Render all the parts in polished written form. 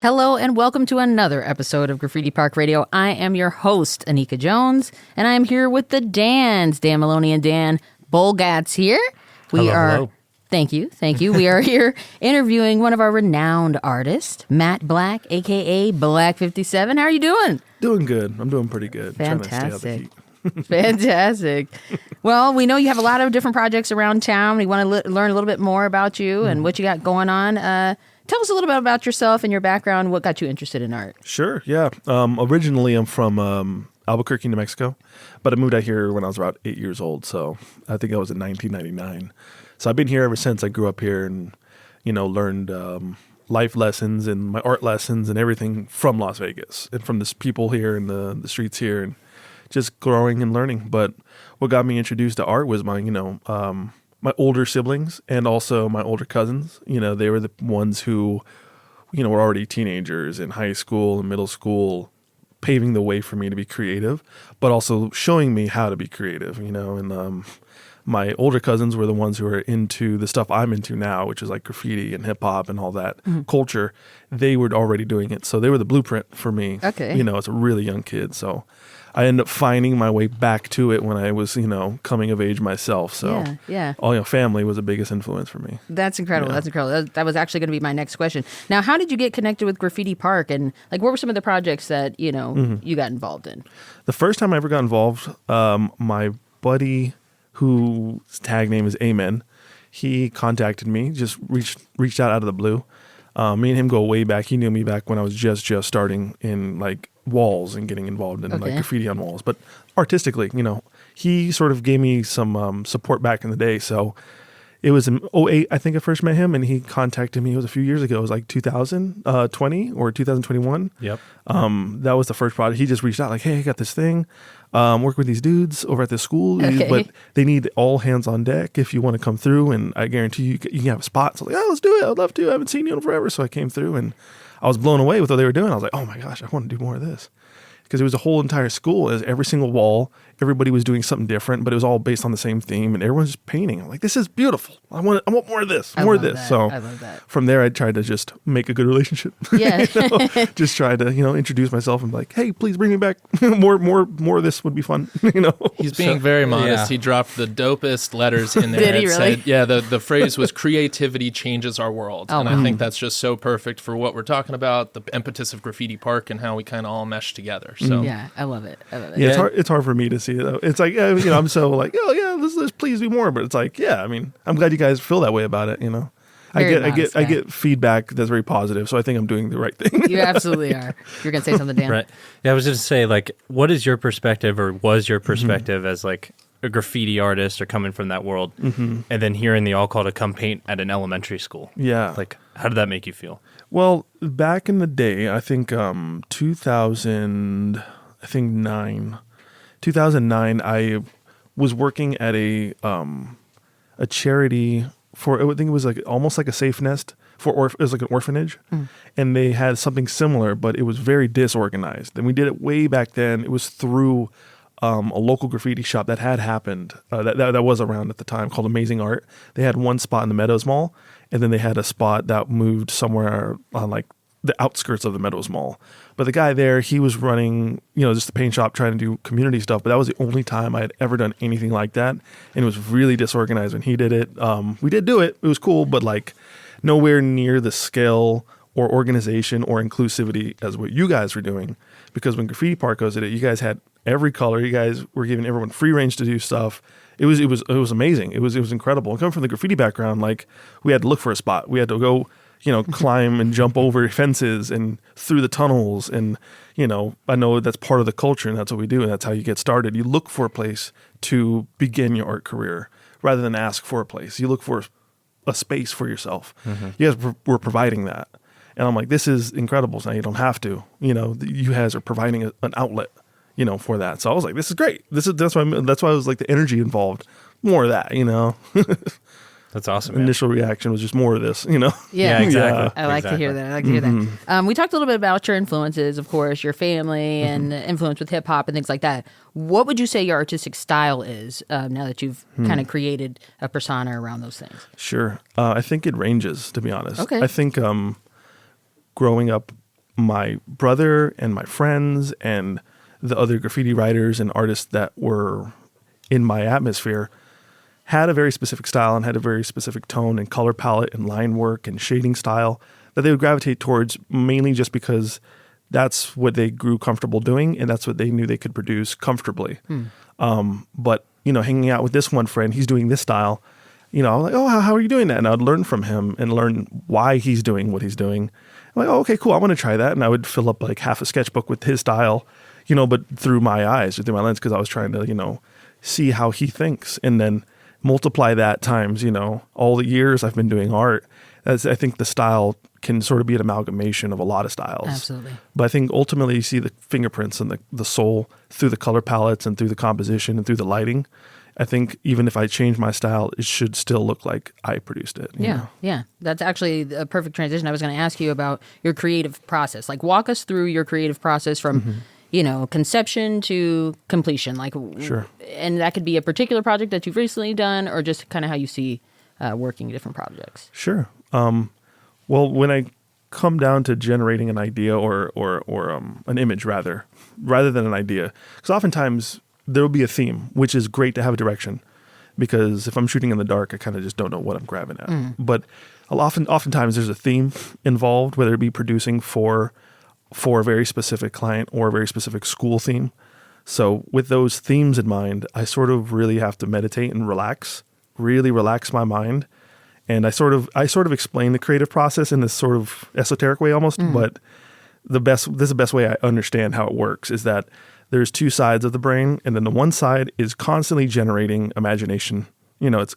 Hello and welcome to another episode of Graffiti Park Radio. I am your host, Anika Jones, and I am here with the Dans, Dan Maloney and Dan Bolgatz here. Hello. Thank you. We are here interviewing one of our renowned artists, Matt Black, a.k.a. Black57. How are you doing? Doing good. I'm doing pretty good. Fantastic. Fantastic. Well, we know you have a lot of different projects around town. We want to learn a little bit more about you and what you got going on. Tell us a little bit about yourself and your background. What got you interested in art? Sure, yeah. Originally, I'm from Albuquerque, New Mexico, but I moved out here when I was about 8 years old, so I think I was in 1999. So I've been here ever since. I grew up here and, learned life lessons and my art lessons and everything from Las Vegas and from the people here and the streets here and just growing and learning. But what got me introduced to art was my older siblings and also my older cousins. They were the ones who, were already teenagers in high school and middle school, paving the way for me to be creative, but also showing me how to be creative, and my older cousins were the ones who are into the stuff I'm into now, which is like graffiti and hip hop and all that culture. They were already doing it. So they were the blueprint for me. Okay. As a really young kid. So I ended up finding my way back to it when I was, coming of age myself. So all family was the biggest influence for me. That's incredible. Yeah. That's incredible. That was actually going to be my next question. Now, how did you get connected with Graffiti Park, and what were some of the projects that you got involved in? The first time I ever got involved, my buddy, whose tag name is Amen, he contacted me. Just reached out of the blue. Me and him go way back. He knew me back when I was just starting in walls and getting involved in graffiti on walls. But artistically, he sort of gave me some support back in the day. So it was in 2008, I think I first met him, and he contacted me. It was a few years ago. It was 2020 or 2021. Yep. That was the first project. He just reached out hey, I got this thing. Work with these dudes over at this school, but they need all hands on deck if you want to come through, and I guarantee you can have a spot. So I was let's do it. I'd love to. I haven't seen you in forever. So I came through, and I was blown away with what they were doing. I was like, oh my gosh, I want to do more of this. Because it was a whole entire school. It was every single wall. Everybody was doing something different, but it was all based on the same theme, and everyone's just painting. I'm like, this is beautiful. I want more of this, more of this. That. So I love that. From there, I tried to just make a good relationship. Yeah. Just try to, introduce myself and be like, hey, please bring me back. more of this would be fun. He's being very modest. Yeah. He dropped the dopest letters in there. Did he really? Said, the phrase was creativity changes our world. Oh, and wow. I think that's just so perfect for what we're talking about, the impetus of Graffiti Park and how we kind of all mesh together. So Yeah, I love it. Yeah, it's hard for me to see it though. It's I'm so oh yeah, let's please do more. But it's I'm glad you guys feel that way about it. I get feedback that's very positive, so I think I'm doing the right thing. You absolutely are. You're gonna say something, Dan? Right. Yeah, I was just say what is your perspective, or was your perspective as a graffiti artist or coming from that world, and then hearing the all call to come paint at an elementary school? Yeah. How did that make you feel? Well, back in the day, I think 2009, I was working at a charity for, I think it was almost like a safe nest it was like an orphanage, and they had something similar, but it was very disorganized. And we did it way back then. It was through a local graffiti shop that had happened, that was around at the time, called Amazing Art. They had one spot in the Meadows Mall, and then they had a spot that moved somewhere on the outskirts of the Meadows Mall. But the guy there, he was running, just the paint shop, trying to do community stuff. But that was the only time I had ever done anything like that. And it was really disorganized when he did it. We did do it. It was cool, but nowhere near the scale or organization or inclusivity as what you guys were doing. Because when Graffiti Park did it, you guys had every color. You guys were giving everyone free range to do stuff. It was amazing. It was incredible. And coming from the graffiti background, we had to look for a spot. We had to go climb and jump over fences and through the tunnels. And, I know that's part of the culture, and that's what we do. And that's how you get started. You look for a place to begin your art career rather than ask for a place. You look for a space for yourself. You guys were providing that. And I'm like, this is incredible. So now you don't have to, you guys are providing an outlet, for that. So I was like, this is great. That's why I was the energy involved, more of that, That's awesome, man. Initial reaction was just more of this, Yeah, Yeah, exactly. I like to hear that. I like to hear that. We talked a little bit about your influences, of course, your family and influence with hip hop and things like that. What would you say your artistic style is now that you've kind of created a persona around those things? Sure. I think it ranges, to be honest. Okay. I think growing up, my brother and my friends and the other graffiti writers and artists that were in my atmosphere had a very specific style and had a very specific tone and color palette and line work and shading style that they would gravitate towards, mainly just because that's what they grew comfortable doing and that's what they knew they could produce comfortably. But, hanging out with this one friend, he's doing this style, I'm like, oh, how are you doing that? And I'd learn from him and learn why he's doing what he's doing. I'm like, oh, okay, cool. I want to try that. And I would fill up like half a sketchbook with his style, but through my eyes or through my lens, because I was trying to, see how he thinks and then multiply that times, all the years I've been doing art. I think the style can sort of be an amalgamation of a lot of styles. Absolutely. But I think ultimately you see the fingerprints and the soul through the color palettes and through the composition and through the lighting. I think even if I change my style, it should still look like I produced it. You know? Yeah. That's actually a perfect transition. I was going to ask you about your creative process. Like, walk us through your creative process from, conception to completion. Like, Sure. And that could be a particular project that you've recently done, or just kind of how you see working different projects. Sure. Well, when I come down to generating an idea or an image rather than an idea, because oftentimes there will be a theme, which is great to have a direction, because if I'm shooting in the dark, I kind of just don't know what I'm grabbing at. But oftentimes there's a theme involved, whether it be producing for a very specific client or a very specific school theme. So with those themes in mind, I sort of really have to meditate and really relax my mind. And I sort of explain the creative process in this sort of esoteric way almost, but this is the best way I understand how it works, is that there's two sides of the brain, and then the one side is constantly generating imagination. It's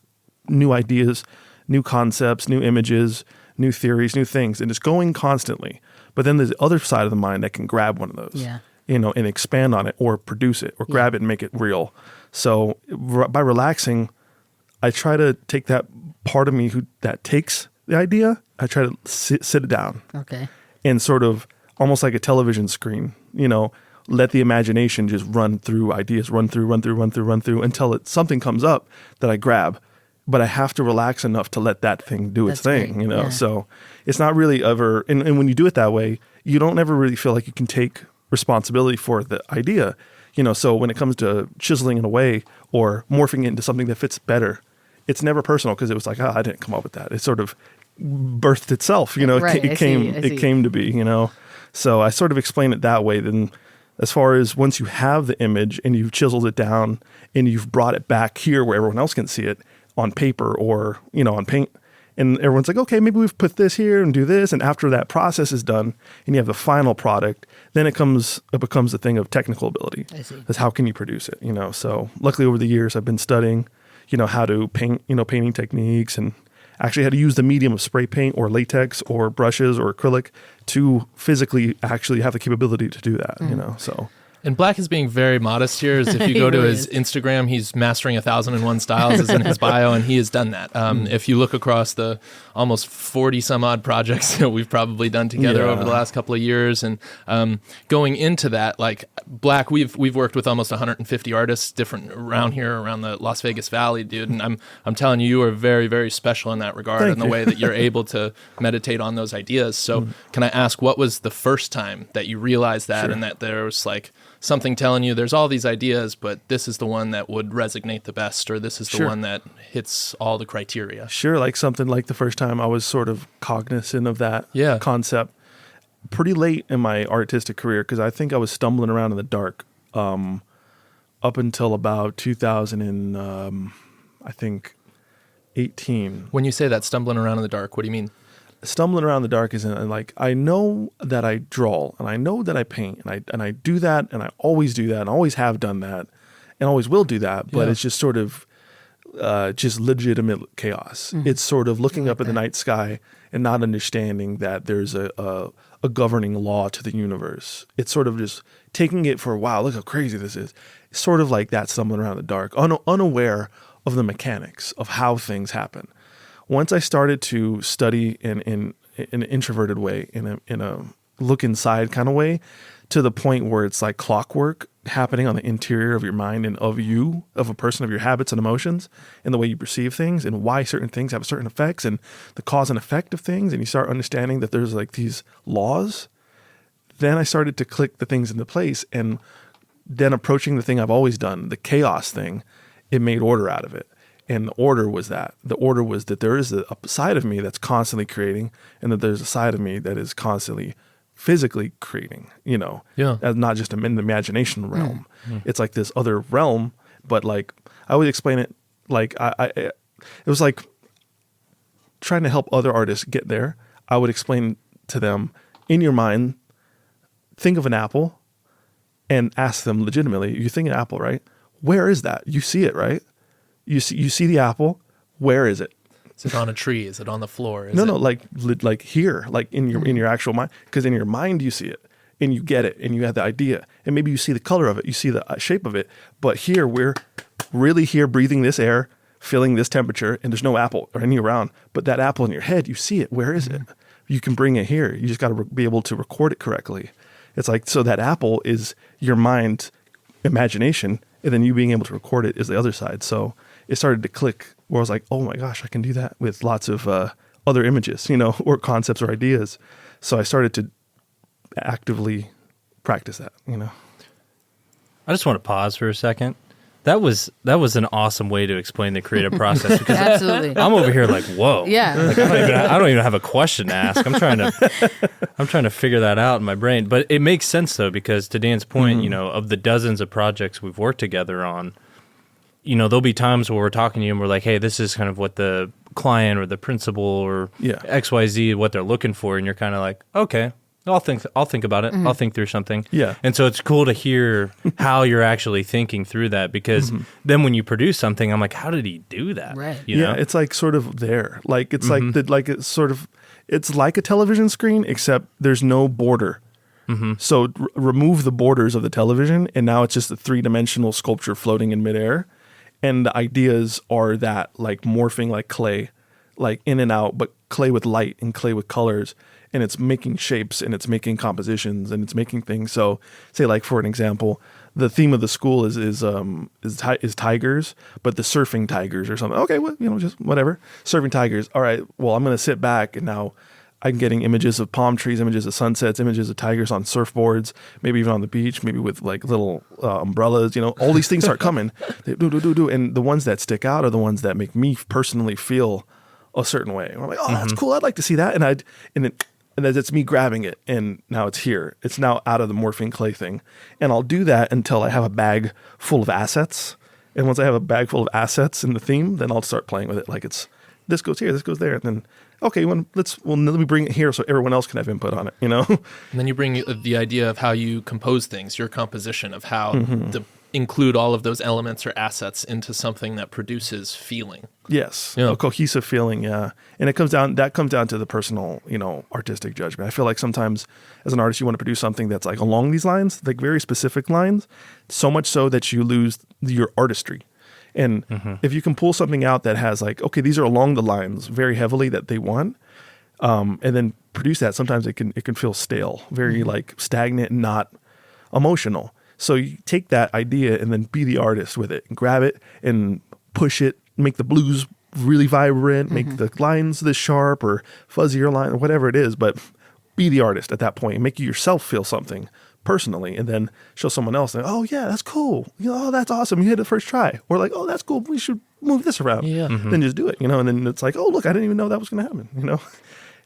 new ideas, new concepts, new images, new theories, new things, and it's going constantly. But then there's the other side of the mind that can grab one of those, and expand on it or produce it or grab it and make it real. So by relaxing, I try to take that part of me that takes the idea, I try to sit it down. Okay. And sort of almost like a television screen, let the imagination just run through ideas, run through until something comes up that I grab. But I have to relax enough to let that thing do its thing, great. Yeah. So it's not really ever, and when you do it that way, you don't ever really feel like you can take responsibility for the idea, so when it comes to chiseling it away or morphing it into something that fits better, it's never personal, because it was like, I didn't come up with that. It sort of birthed itself, Right, it came to be, So I sort of explain it that way. Then as far as once you have the image and you've chiseled it down and you've brought it back here where everyone else can see it on paper or, on paint, and everyone's like, okay, maybe we've put this here and do this. And after that process is done and you have the final product, then it becomes a thing of technical ability. I see. Because how can you produce it? So luckily over the years I've been studying, how to paint, painting techniques, and actually how to use the medium of spray paint or latex or brushes or acrylic to physically actually have the capability to do that, so. And Black is being very modest here. As if you go to his Instagram, he's mastering 1,001 styles is in his bio, and he has done that. If you look across the almost 40 some odd projects that we've probably done together over the last couple of years, and going into that, like Black, we've worked with almost 150 artists different around here, around the Las Vegas Valley, dude. And I'm telling you, you are very, very special in that regard, in the way that you're able to meditate on those ideas. So can I ask, what was the first time that you realized that, and that there was like something telling you there's all these ideas, but this is the one that would resonate the best, or this is the one that hits all the criteria? Sure, like something like the first time I was sort of cognizant of that concept pretty late in my artistic career, because I think I was stumbling around in the dark up until about 2018. When you say that, stumbling around in the dark, what do you mean? Stumbling around in the dark is like, I know that I draw and I know that I paint and I do that, and I always do that and always have done that and always will do that, but it's just sort of just legitimate chaos. It's sort of looking up at the night sky and not understanding that there's a governing law to the universe. It's sort of just taking it for, wow, look how crazy this is. It's sort of like that, stumbling around in the dark, unaware of the mechanics of how things happen. once I started to study in an introverted way, in a look inside kind of way, to the point where it's like clockwork happening on the interior of your mind and of you, of a person, of your habits and emotions, and the way you perceive things, and why certain things have certain effects, and the cause and effect of things, and you start understanding that there's like these laws. Then I started to click the things into place, and then approaching the thing I've always done, the chaos thing, it made order out of it. And the order was that. The order was that there is a side of me that's constantly creating, and that there's a side of me that is constantly physically creating, as not just in the imagination realm. It's like this other realm, but like I would explain it like it was like trying to help other artists get there. I would explain to them, in your mind, think of an apple and ask them legitimately, you think an apple, right? Where is that? You see it, right? You see the apple. Where is it? Is it on a tree? Is it on the floor? No, like here, like in your actual mind. Because in your mind you see it, and you get it, and you have the idea, and maybe you see the color of it, you see the shape of it. But here we're really here, breathing this air, feeling this temperature, and there's no apple or any around. But that apple in your head, you see it. Where is it? You can bring it here. You just got to be able to record it correctly. It's like, so that apple is your mind's imagination, and then you being able to record it is the other side. So it started to click where I was like, oh my gosh, I can do that with lots of other images, or concepts or ideas. So I started to actively practice that, I just want to pause for a second. That was an awesome way to explain the creative process, because Absolutely. I'm over here like, whoa. Yeah. Like, I don't even have a question to ask. I'm trying to figure that out in my brain. But it makes sense though, because to Dan's point, of the dozens of projects we've worked together on, there'll be times where we're talking to you and we're like, hey, this is kind of what the client or the principal or XYZ, what they're looking for. And you're kind of like, okay, I'll think about it. I'll think through something. Yeah. And so it's cool to hear how you're actually thinking through that, because then when you produce something, I'm like, how did he do that? Right. Yeah. It's like sort of there. Like it's it's like a television screen, except there's no border. So remove the borders of the television, and now it's just a 3-dimensional sculpture floating in midair. And the ideas are that, like morphing like clay, like in and out, but clay with light and clay with colors. And it's making shapes, and it's making compositions, and it's making things. So say, like, for an example, the theme of the school is tigers, but the surfing tigers or something. Okay, well, just whatever. Surfing tigers. All right, well, I'm going to sit back, and now I'm getting images of palm trees, images of sunsets, images of tigers on surfboards, maybe even on the beach, maybe with like little umbrellas. All these things start coming. They do. And the ones that stick out are the ones that make me personally feel a certain way. And I'm like, oh, that's cool. I'd like to see that. And then it's me grabbing it, and now it's here. It's now out of the morphing clay thing. And I'll do that until I have a bag full of assets. And once I have a bag full of assets in the theme, then I'll start playing with it. Like this goes here, this goes there. And then, okay, let me bring it here so everyone else can have input on it, And then you bring the idea of how you compose things, your composition of how to include all of those elements or assets into something that produces feeling. Yes, a cohesive feeling, yeah. And that comes down to the personal, artistic judgment. I feel like sometimes as an artist, you want to produce something that's like along these lines, like very specific lines, so much so that you lose your artistry. And if you can pull something out that has like, okay, these are along the lines very heavily that they want, and then produce that, sometimes it can feel stale, very like stagnant and not emotional. So you take that idea and then be the artist with it, and grab it and push it, make the blues really vibrant, make the lines this sharp or fuzzier line or whatever it is, but be the artist at that point and make yourself feel something personally, and then show someone else, and oh yeah, that's cool, oh that's awesome, you hit it first try, or like, oh that's cool, we should move this around. Then just do it, and then it's like, oh look, I didn't even know that was going to happen.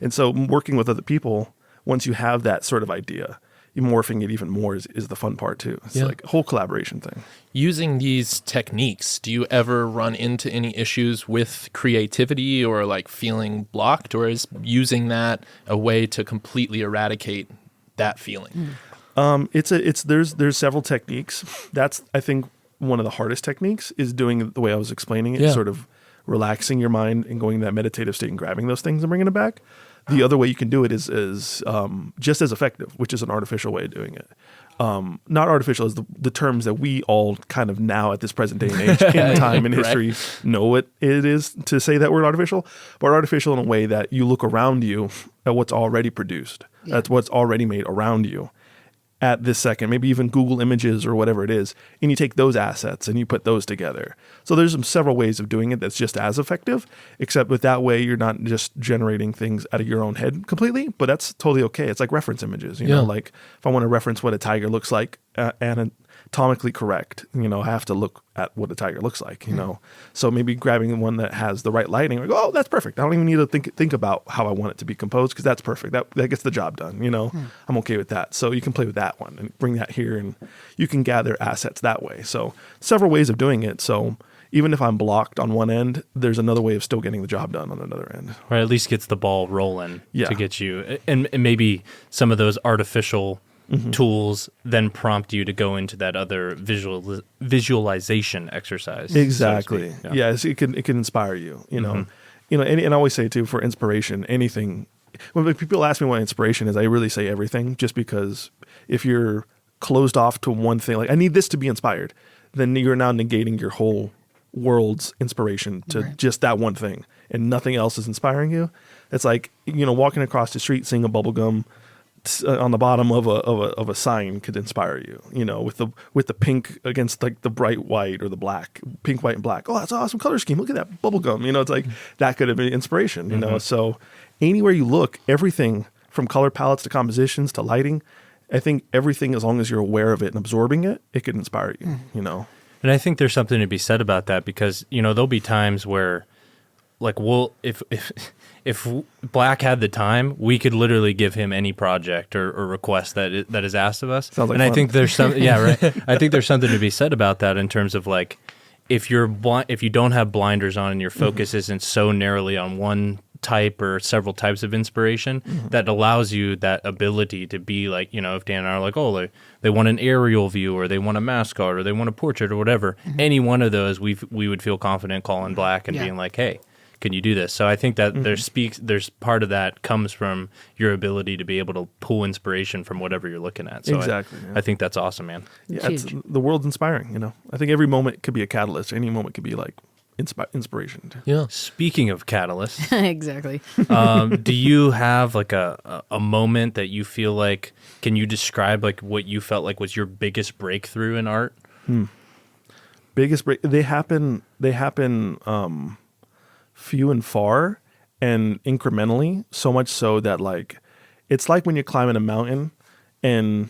And so working with other people, once you have that sort of idea, you morphing it even more is the fun part too. It's like a whole collaboration thing. Using these techniques, do you ever run into any issues with creativity or like feeling blocked, or is using that a way to completely eradicate that feeling? There's several techniques. That's, I think, one of the hardest techniques is doing it the way I was explaining it, sort of relaxing your mind and going to that meditative state and grabbing those things and bringing it back. The other way you can do it is just as effective, which is an artificial way of doing it. not artificial is the terms that we all kind of now at this present day and age in time in history know what it is to say that word artificial, but artificial in a way that you look around you at what's already produced. Yeah. That's what's already made around you at this second, maybe even Google Images or whatever it is, and you take those assets and you put those together. So there's several ways of doing it that's just as effective, except with that way you're not just generating things out of your own head completely, but that's totally okay. It's like reference images, you know, like if I want to reference what a tiger looks like anatomically correct, you know, I have to look at what a tiger looks like, you know. So maybe grabbing one that has the right lighting, like, oh, that's perfect. I don't even need to think about how I want it to be composed because that's perfect. That gets the job done, you know. I'm okay with that. So you can play with that one and bring that here, and you can gather assets that way. So several ways of doing it. So even if I'm blocked on one end, there's another way of still getting the job done on another end. Or at least gets the ball rolling to get you. And maybe some of those artificial tools then prompt you to go into that other visualization exercise. Exactly. So Yes, it can inspire you, you know. You know, and I always say too, for inspiration, anything. When people ask me what inspiration is, I really say everything, just because if you're closed off to one thing, like I need this to be inspired, then you're now negating your whole world's inspiration to just that one thing, and nothing else is inspiring you. It's like, you know, walking across the street seeing a bubble gum on the bottom of a sign could inspire you, you know, with the pink against like the bright white or the black, pink, white, and black. Oh, that's an awesome color scheme. Look at that bubble gum. You know, it's like that could have been inspiration, you know. So anywhere you look, everything from color palettes to compositions to lighting, I think everything, as long as you're aware of it and absorbing it, it could inspire you, you know. And I think there's something to be said about that, because, you know, there'll be times where, like, if Black had the time, we could literally give him any project or request that is asked of us. Sounds like and fun. I think there's some, I think there's something to be said about that in terms of, like, if you don't have blinders on and your focus isn't so narrowly on one type or several types of inspiration, that allows you that ability to be like, you know, if Dan and I are like, oh, they want an aerial view, or they want a mascot, or they want a portrait, or whatever, any one of those, we would feel confident calling Black and being like, hey, can you do this? So I think that there's part of that comes from your ability to be able to pull inspiration from whatever you're looking at. So Exactly. I think that's awesome, man. Yeah, the world's inspiring, you know. I think every moment could be a catalyst. Any moment could be like inspiration. Yeah. Speaking of catalysts, Exactly. do you have like a moment that you feel like, can you describe like what you felt like was your biggest breakthrough in art? Biggest break. They happen few and far and incrementally, so much so that, like, it's like when you're climbing a mountain and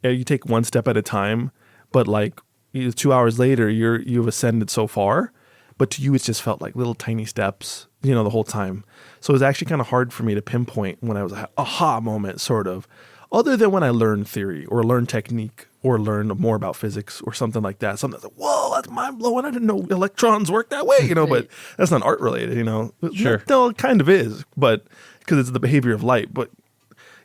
you take one step at a time, but like 2 hours later you've ascended so far, but to you it's just felt like little tiny steps, you know, the whole time. So it was actually kind of hard for me to pinpoint when I was a aha moment, sort of, other than when I learned theory or learned technique or learn more about physics or something like that. Something that's like, whoa, that's mind blowing. I didn't know electrons work that way, you know, but that's not art related, you know. Sure. No, it kind of is, but because it's the behavior of light. But,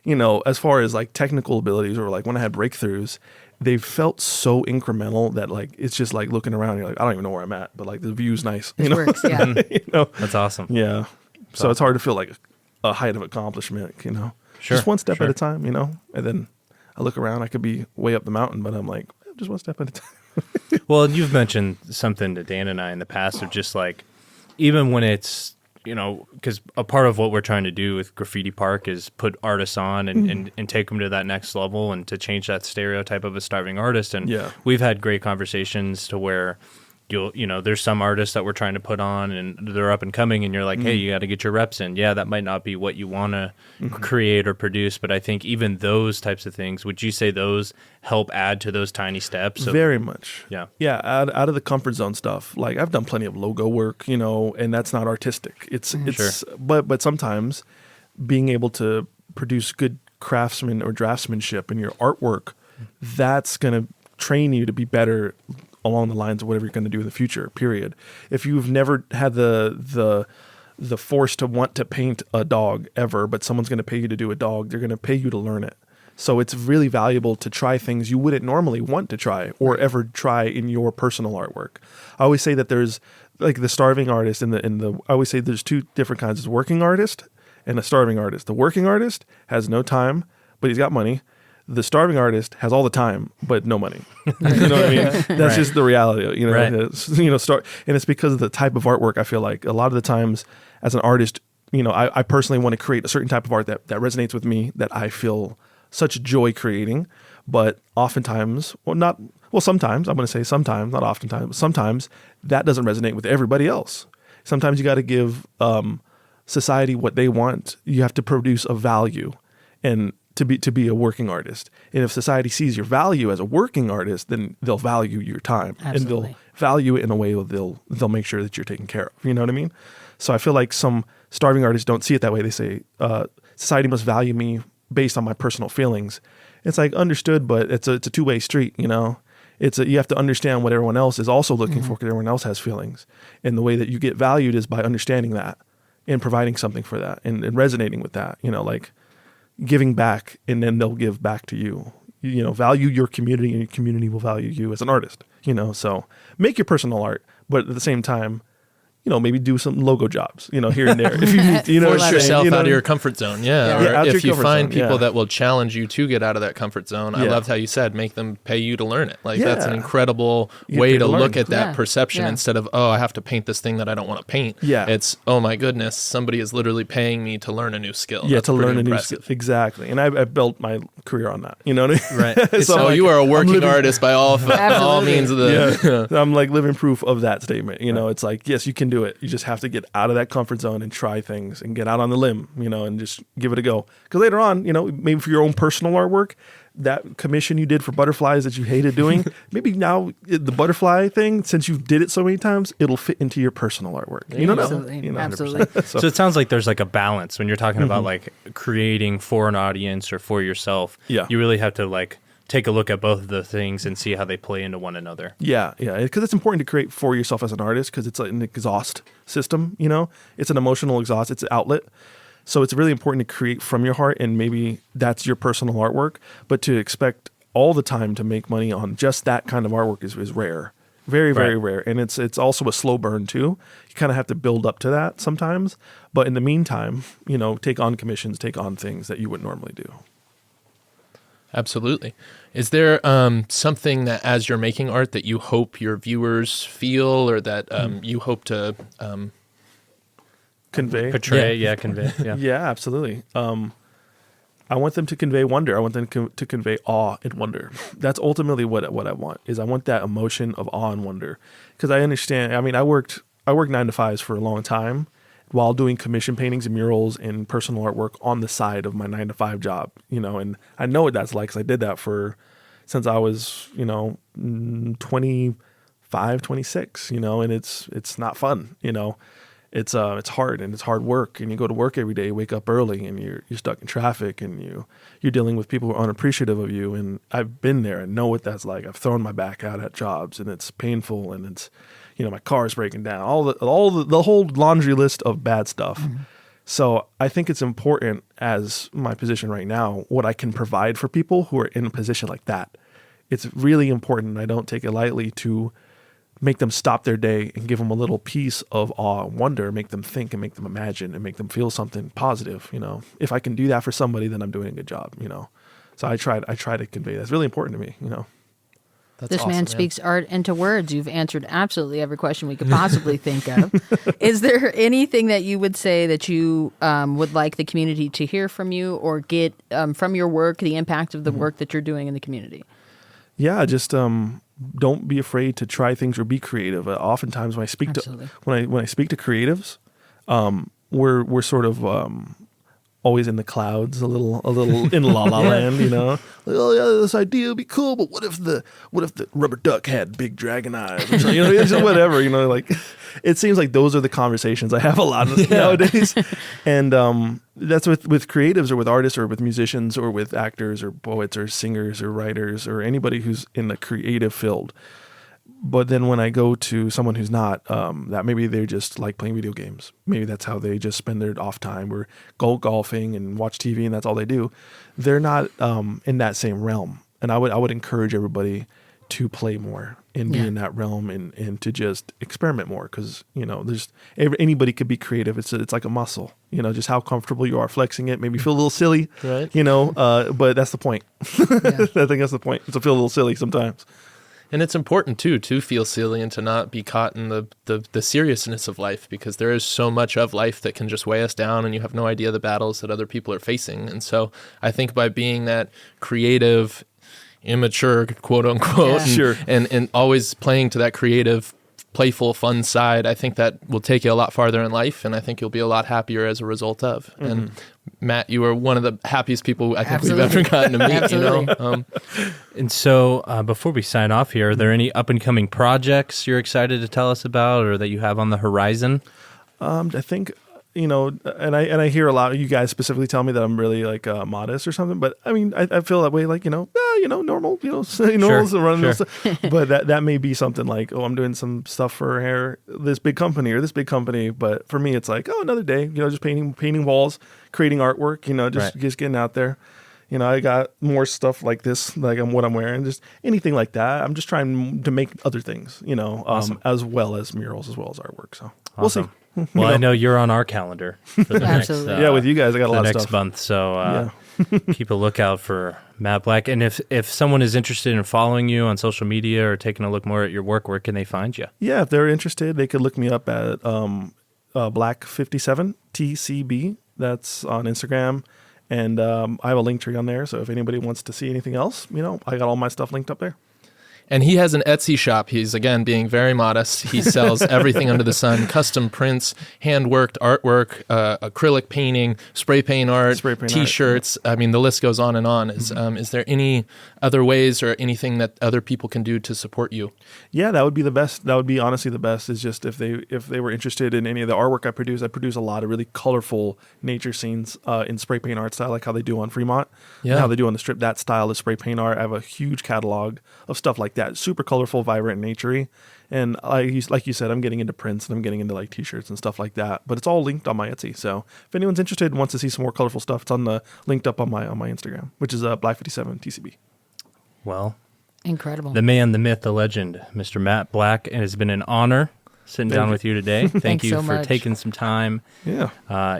you know, as far as like technical abilities or like when I had breakthroughs, they felt so incremental that like it's just like looking around, you're like, I don't even know where I'm at, but like the view's nice. It works, yeah. You know? That's awesome. Yeah. So it's hard to feel like a height of accomplishment, you know. Sure. Just one step at a time, you know. And then I look around, I could be way up the mountain, but I'm like, just one step at a time. Well, you've mentioned something to Dan and I in the past of just like, even when it's, you know, because a part of what we're trying to do with Graffiti Park is put artists on and take them to that next level and to change that stereotype of a starving artist. And we've had great conversations to where you know, there's some artists that we're trying to put on and they're up and coming and you're like, hey, you got to get your reps in. Yeah, that might not be what you want to create or produce, but I think even those types of things, would you say those help add to those tiny steps? Very much. Yeah. Yeah, out of the comfort zone stuff. Like I've done plenty of logo work, you know, and that's not artistic. It's but sometimes being able to produce good craftsman or draftsmanship in your artwork, that's going to train you to be better along the lines of whatever you're going to do in the future, period. If you've never had the force to want to paint a dog ever, but someone's going to pay you to do a dog, they're going to pay you to learn it. So it's really valuable to try things you wouldn't normally want to try or ever try in your personal artwork. I always say that there's like the starving artist I always say there's two different kinds. There's working artist and a starving artist. The working artist has no time, but he's got money. The starving artist has all the time, but no money. You know what I mean? That's Right. just the reality. You know, Right. and it's because of the type of artwork. I feel like a lot of the times as an artist, you know, I personally want to create a certain type of art that resonates with me, that I feel such joy creating. But oftentimes, sometimes, I'm going to say sometimes, not oftentimes, but sometimes that doesn't resonate with everybody else. Sometimes you got to give society what they want. You have to produce a value, and to be a working artist. And if society sees your value as a working artist, then they'll value your time. Absolutely. And they'll value it in a way that they'll make sure that you're taken care of. You know what I mean? So I feel like some starving artists don't see it that way. They say society must value me based on my personal feelings. It's like, understood, but it's a two-way street. You know, you have to understand what everyone else is also looking for, because everyone else has feelings, and the way that you get valued is by understanding that and providing something for that and resonating with that. You know, like giving back, and then they'll give back to you. You know, value your community, and your community will value you as an artist. You know, so make your personal art, but at the same time, you know, maybe do some logo jobs, you know, here and there. If you know, Force what I'm saying, yourself you know? out of your comfort zone. Yeah. Yeah, Or out if your you comfort find zone, people yeah. that will challenge you to get out of that comfort zone, I Yeah. loved how you said, make them pay you to learn it. Like that's an Yeah. incredible You get way paid to to look learn. at that Yeah. perception Yeah. instead of, oh, I have to paint this thing that I don't want to paint. Yeah. It's, oh my goodness, somebody is literally paying me to learn a new skill. Yeah, That's to pretty learn a new impressive. skill. Exactly. And I built my career on that. You know what I mean? Right. So So I'm you like, are a working living- artist by all Absolutely. means of the. Yeah. I'm like living proof of that statement. You know, it's like, yes, you can do it. You just have to get out of that comfort zone and try things and get out on the limb, you know, and just give it a go. Because later on, you know, maybe for your own personal artwork, that commission you did for butterflies that you hated doing, maybe now the butterfly thing, since you did it so many times, it'll fit into your personal artwork. You know, Absolutely. You know, Absolutely. So it sounds like there's like a balance when you're talking about like creating for an audience or for yourself. Yeah. You really have to like take a look at both of the things and see how they play into one another. Yeah, because it's important to create for yourself as an artist, because it's like an exhaust system, you know? It's an emotional exhaust, it's an outlet. So it's really important to create from your heart, and maybe that's your personal artwork, but to expect all the time to make money on just that kind of artwork is rare. Very, very Right. rare. And it's also a slow burn too. You kind of have to build up to that sometimes. But in the meantime, you know, take on commissions, take on things that you wouldn't normally do. Absolutely. Is there something that, as you're making art, that you hope your viewers feel, or that you hope to? Convey. Portray, Yeah. convey. Yeah. Yeah, absolutely. I want them to convey wonder. I want them to convey awe and wonder. That's ultimately what I want. Is I want that emotion of awe and wonder, because I understand. I mean, I worked 9 to 5s for a long time, while doing commission paintings and murals and personal artwork on the side of my 9 to 5 job. You know, and I know what that's like, because I did that since I was 25, 26. You know, and it's not fun. You know. It's hard, and it's hard work, and you go to work every day, you wake up early, and you're stuck in traffic, and you're dealing with people who are unappreciative of you. And I've been there and know what that's like. I've thrown my back out at jobs, and it's painful, and it's, you know, my car's breaking down, all the whole laundry list of bad stuff. Mm-hmm. So I think it's important, as my position right now, what I can provide for people who are in a position like that. It's really important. I don't take it lightly to make them stop their day and give them a little piece of awe and wonder, make them think and make them imagine and make them feel something positive. You know, if I can do that for somebody, then I'm doing a good job, you know? So I try to convey that's really important to me, you know? That's This awesome, man speaks art into words. You've answered absolutely every question we could possibly think of. Is there anything that you would say that you would like the community to hear from you, or get from your work, the impact of the work that you're doing in the community? Yeah, just don't be afraid to try things or be creative. Oftentimes when I speak Absolutely. to when I speak to creatives, we're sort of always in the clouds, a little in la la land, you know. Like, oh yeah, this idea would be cool, but what if the rubber duck had big dragon eyes? Or something? You know, it's just whatever, you know. Like, it seems like those are the conversations I have a lot nowadays, and that's with creatives or with artists or with musicians or with actors or poets or singers or writers or anybody who's in the creative field. But then when I go to someone who's not, that maybe they just like playing video games. Maybe that's how they just spend their off time, or go golfing and watch TV, and that's all they do. They're not in that same realm. And I would encourage everybody to play more and be in that realm and to just experiment more, because there's anybody could be creative. It's like a muscle, just how comfortable you are flexing it. Maybe feel a little silly, right? But that's the point. I think that's the point. It's to feel a little silly sometimes. And it's important too to feel silly and to not be caught in the seriousness of life, because there is so much of life that can just weigh us down, and you have no idea the battles that other people are facing. And so I think by being that creative, immature, quote unquote, Sure. and always playing to that creative, playful, fun side, I think that will take you a lot farther in life, and I think you'll be a lot happier as a result of. And Matt, you are one of the happiest people I think we've ever gotten to meet. Absolutely. And so before we sign off here, are there any up and coming projects you're excited to tell us about or that you have on the horizon? I think, and I hear a lot of you guys specifically tell me that I'm really like modest or something, but I mean, I feel that way, like, normal, normal, running stuff. But that may be something like, I'm doing some stuff for this big company or this big company. But for me, it's like, another day, just painting walls, creating artwork, just getting out there. I got more stuff like this, like what I'm wearing, just anything like that. I'm just trying to make other things, Awesome. As well as murals, as well as artwork. So we'll see. Well, I know you're on our calendar for the next, Absolutely. With you guys, I got a lot of next stuff. month. So keep a lookout for Matt Black. And if someone is interested in following you on social media or taking a look more at your work, where can they find you? Yeah, if they're interested, they could look me up at Black57 TCB. That's on Instagram. And I have a link tree on there. So if anybody wants to see anything else, I got all my stuff linked up there. And he has an Etsy shop. He's, again, being very modest. He sells everything under the sun, custom prints, hand-worked artwork, acrylic painting, spray paint art, T-shirts. I mean, the list goes on and on. Is there any other ways or anything that other people can do to support you? Yeah, that would be the best. That would be honestly the best, is just if they were interested in any of the artwork I produce. I produce a lot of really colorful nature scenes in spray paint art style, like how they do on Fremont, and how they do on the Strip. That style of spray paint art. I have a huge catalog of stuff like that. Super colorful, vibrant, and naturey. And like you said, I'm getting into prints and I'm getting into like T-shirts and stuff like that. But it's all linked on my Etsy. So if anyone's interested and wants to see some more colorful stuff, it's linked up on my Instagram, which is Black57 TCB. Well, incredible. The man, the myth, the legend, Mr. Matt Black. It has been an honor sitting down with you today. Thank you so for much. taking some time. Yeah.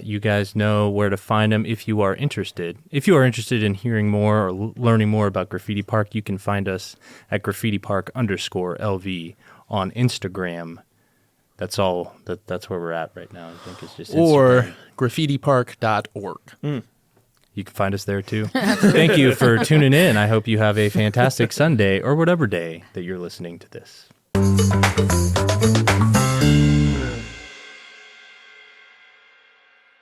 You guys know where to find him if you are interested. If you are interested in hearing more or learning more about Graffiti Park, you can find us at graffitipark_LV on Instagram. That's all. That's where we're at right now. I think it's just Instagram. Or graffitipark.org. You can find us there too. Thank you for tuning in. I hope you have a fantastic Sunday or whatever day that you're listening to this.